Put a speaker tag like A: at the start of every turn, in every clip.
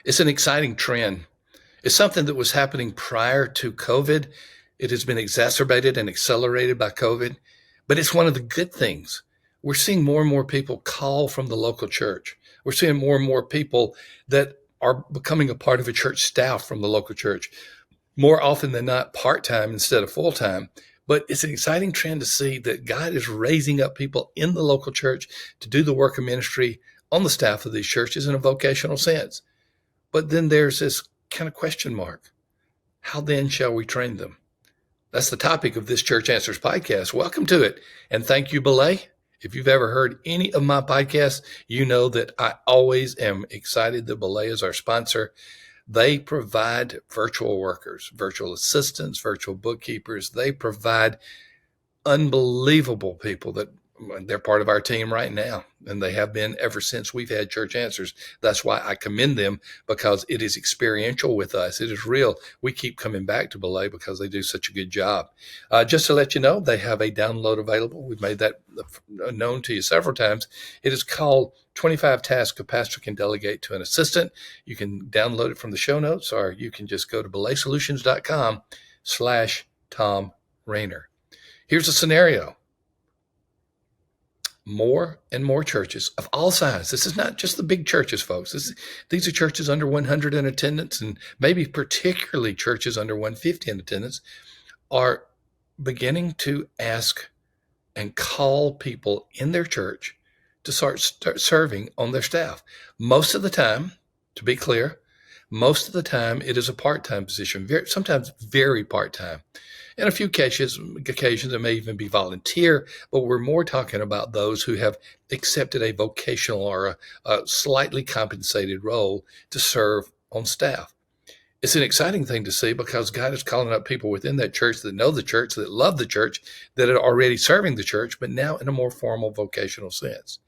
A: It's an exciting trend. It's something that was happening prior to COVID. It has been exacerbated and accelerated by COVID, but it's one of the good things. We're seeing more and more people call from the local church. We're seeing more and more people that are becoming a part of a church staff from the local church, more often than not part-time instead of full-time. But it's an exciting trend to see that God is raising up people in the local church to do the work of ministry on the staff of these churches in a vocational sense. But then there's this kind of question mark. How then shall we train them? That's the topic of this Church Answers podcast. Welcome to it. And thank you, Belay. If you've ever heard any of my podcasts, you know that I always am excited that Belay is our sponsor. They provide virtual workers, virtual assistants, virtual bookkeepers. They provide unbelievable people that they're part of our team right now, and they have been ever since we've had Church Answers. That's why I commend them, because it is experiential with us. It is real. We keep coming back to Belay because they do such a good job. Just to let you know, they have a download available. We've made that known to you several times. It is called 25 Tasks a Pastor Can Delegate to an Assistant. You can download it from the show notes, or you can just go to belaysolutions.com/Thom Rainer. Here's a scenario. More and more churches of all sizes. This is not just the big churches, folks. These are churches under 100 in attendance, and maybe particularly churches under 150 in attendance, are beginning to ask and call people in their church to start serving on their staff. Most of the time, to be clear, most of the time it is a part-time position, sometimes very part-time. In a few occasions, it may even be volunteer, but we're more talking about those who have accepted a vocational or a slightly compensated role to serve on staff. It's an exciting thing to see, because God is calling up people within that church that know the church, that love the church, that are already serving the church, but now in a more formal vocational sense.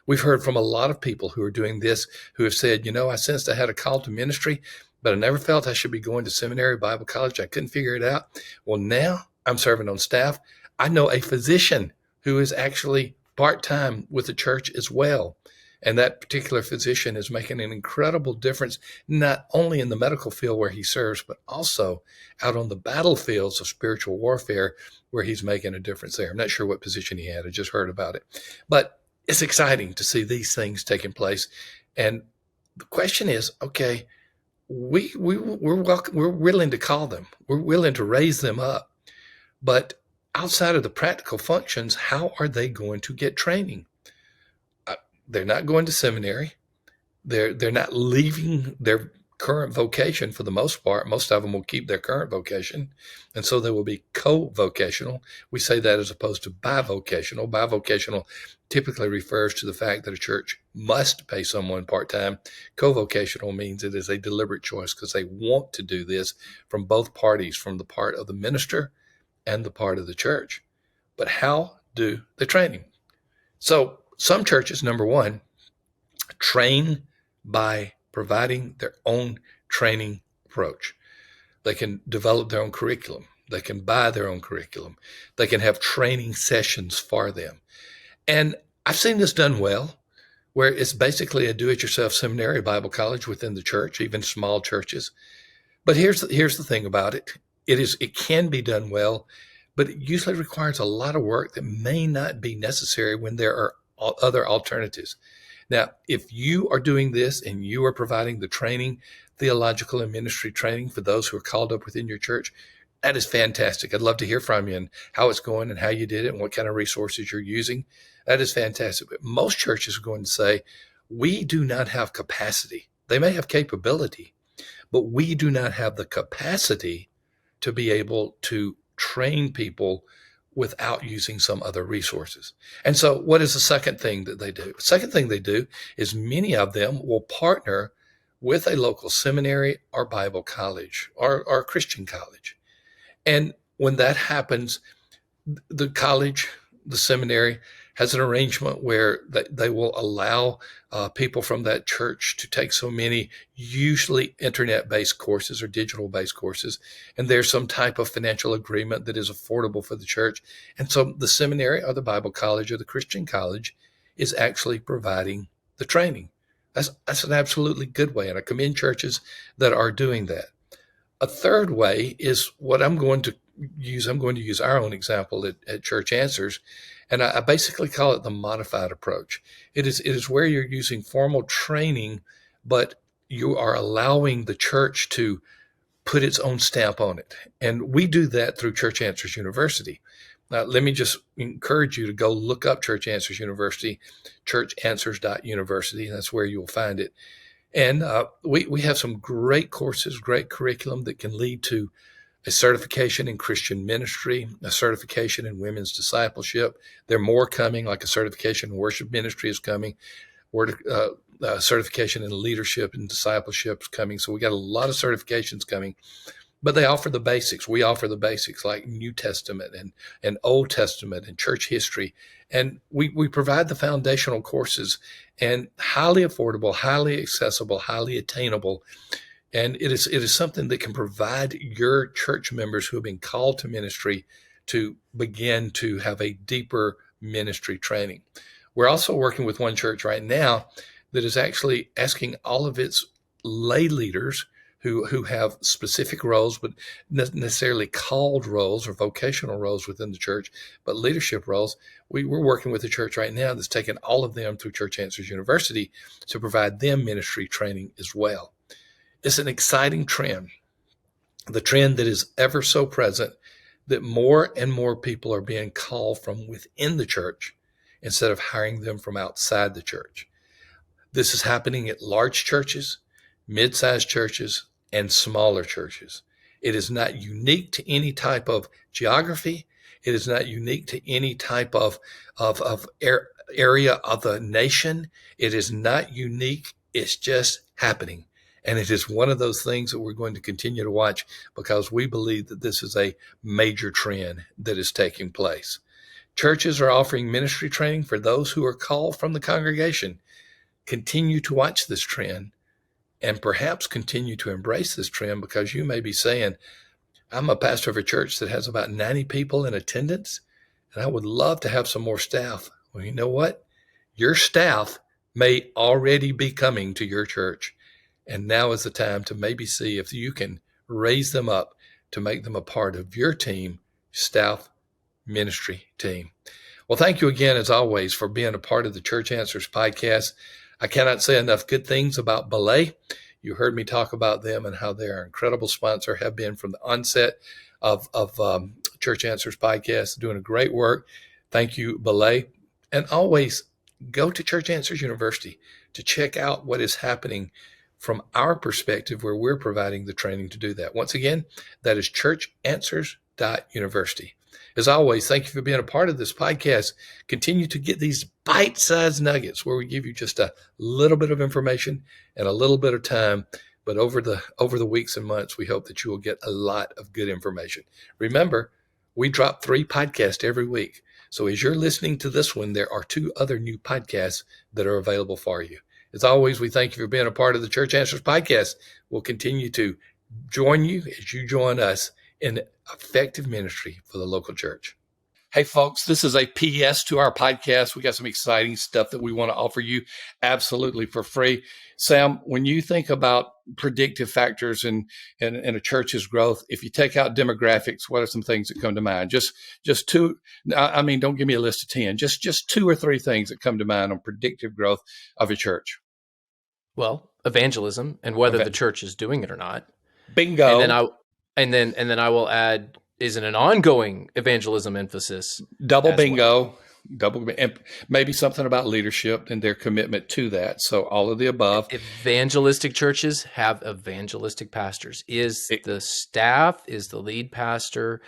A: We've heard from a lot of people who are doing this, who have said, I sensed I had a call to ministry, but I never felt I should be going to seminary, Bible college. I couldn't figure it out. Well, now I'm serving on staff. I know a physician who is actually part-time with the church as well. And that particular physician is making an incredible difference, not only in the medical field where he serves, but also out on the battlefields of spiritual warfare where he's making a difference there. I'm not sure what position he had. I just heard about it. But it's exciting to see these things taking place. And the question is, okay, we're willing to call them. We're willing to raise them up. But outside of the practical functions, how are they going to get training? They're not going to seminary. They're not leaving their current vocation for the most part. Most of them will keep their current vocation, and so they will be co-vocational. We say that as opposed to bivocational. Bivocational typically refers to the fact that a church must pay someone part-time. Co-vocational means it is a deliberate choice because they want to do this from both parties, from the part of the minister and the part of the church. But how do they train? So some churches, number one, train by providing their own training approach. They can develop their own curriculum. They can buy their own curriculum. They can have training sessions for them. And I've seen this done well, where it's basically a do-it-yourself seminary, Bible college within the church, even small churches. But here's the thing about it. It can be done well, but it usually requires a lot of work that may not be necessary when there are other alternatives. Now, if you are doing this and you are providing the training, theological and ministry training for those who are called up within your church, that is fantastic. I'd love to hear from you and how it's going and how you did it and what kind of resources you're using. That is fantastic. But most churches are going to say, we do not have capacity. They may have capability, but we do not have the capacity to be able to train people without using some other resources. And so what is the second thing that they do? The second thing they do is many of them will partner with a local seminary or Bible college or Christian college. And when that happens, the college, the seminary has an arrangement where they will allow people from that church to take so many, usually internet-based courses or digital-based courses. And there's some type of financial agreement that is affordable for the church. And so the seminary or the Bible college or the Christian college is actually providing the training. That's an absolutely good way, and I commend churches that are doing that. A third way is what I'm going to use. I'm going to use our own example at Church Answers, and I basically call it the modified approach. It is where you're using formal training, but you are allowing the church to put its own stamp on it. And we do that through Church Answers University. Let me just encourage you to go look up Church Answers University, churchanswers.university. That's where you'll find it. And we have some great courses, great curriculum that can lead to a certification in Christian ministry, a certification in women's discipleship. There are more coming, like a certification in worship ministry is coming, certification in leadership and discipleship is coming. So we got a lot of certifications coming, but they offer the basics. We offer the basics like New Testament and Old Testament and church history. And we provide the foundational courses, and highly affordable, highly accessible, highly attainable. And it is something that can provide your church members who have been called to ministry to begin to have a deeper ministry training. We're also working with one church right now that is actually asking all of its lay leaders who have specific roles, but not necessarily called roles or vocational roles within the church, but leadership roles. We're working with a church right now that's taken all of them through Church Answers University to provide them ministry training as well. It's an exciting trend, the trend that is ever so present, that more and more people are being called from within the church instead of hiring them from outside the church. This is happening at large churches, mid-sized churches, and smaller churches. It is not unique to any type of geography. It is not unique to any type of area of the nation. It is not unique. It's just happening. And it is one of those things that we're going to continue to watch, because we believe that this is a major trend that is taking place. Churches are offering ministry training for those who are called from the congregation. Continue to watch this trend, and perhaps continue to embrace this trend, because you may be saying, I'm a pastor of a church that has about 90 people in attendance, and I would love to have some more staff. Well, you know what? Your staff may already be coming to your church, and now is the time to maybe see if you can raise them up to make them a part of your team, staff ministry team. Well, thank you again, as always, for being a part of the Church Answers podcast. I cannot say enough good things about Belay. You heard me talk about them and how they're an incredible sponsor, have been from the onset of Church Answers podcast, doing a great work. Thank you, Belay. And always go to Church Answers University to check out what is happening from our perspective, where we're providing the training to do that. Once again, that is churchanswers.university. As always, thank you for being a part of this podcast. Continue to get these bite-sized nuggets where we give you just a little bit of information and a little bit of time. But over the weeks and months, we hope that you will get a lot of good information. Remember, we drop 3 podcasts every week. So as you're listening to this one, there are 2 other new podcasts that are available for you. As always, we thank you for being a part of the Church Answers podcast. We'll continue to join you as you join us in effective ministry for the local church. Hey, folks, this is a PS to our podcast. We got some exciting stuff that we want to offer you absolutely for free. Sam, when you think about predictive factors in a church's growth, if you take out demographics, what are some things that come to mind? Just 2. I mean, don't give me a list of 10. Just 2 or 3 things that come to mind on predictive growth of a church.
B: Well, evangelism, and whether the church is doing it or not.
A: Bingo.
B: And then I will add, is it an ongoing evangelism emphasis?
A: Double bingo. Well. Maybe something about leadership and their commitment to that. So all of the above.
B: Evangelistic churches have evangelistic pastors. Is the staff, is the lead pastor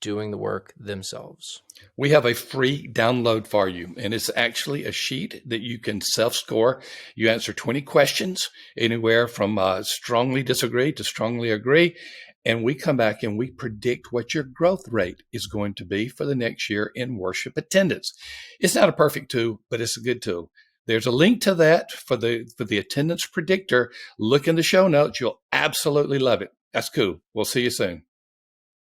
B: doing the work themselves?
A: We have a free download for you, and it's actually a sheet that you can self-score. You answer 20 questions, anywhere from strongly disagree to strongly agree. And we come back and we predict what your growth rate is going to be for the next year in worship attendance. It's not a perfect tool, but it's a good tool. There's a link to that for the attendance predictor. Look in the show notes. You'll absolutely love it. That's cool. We'll see you soon.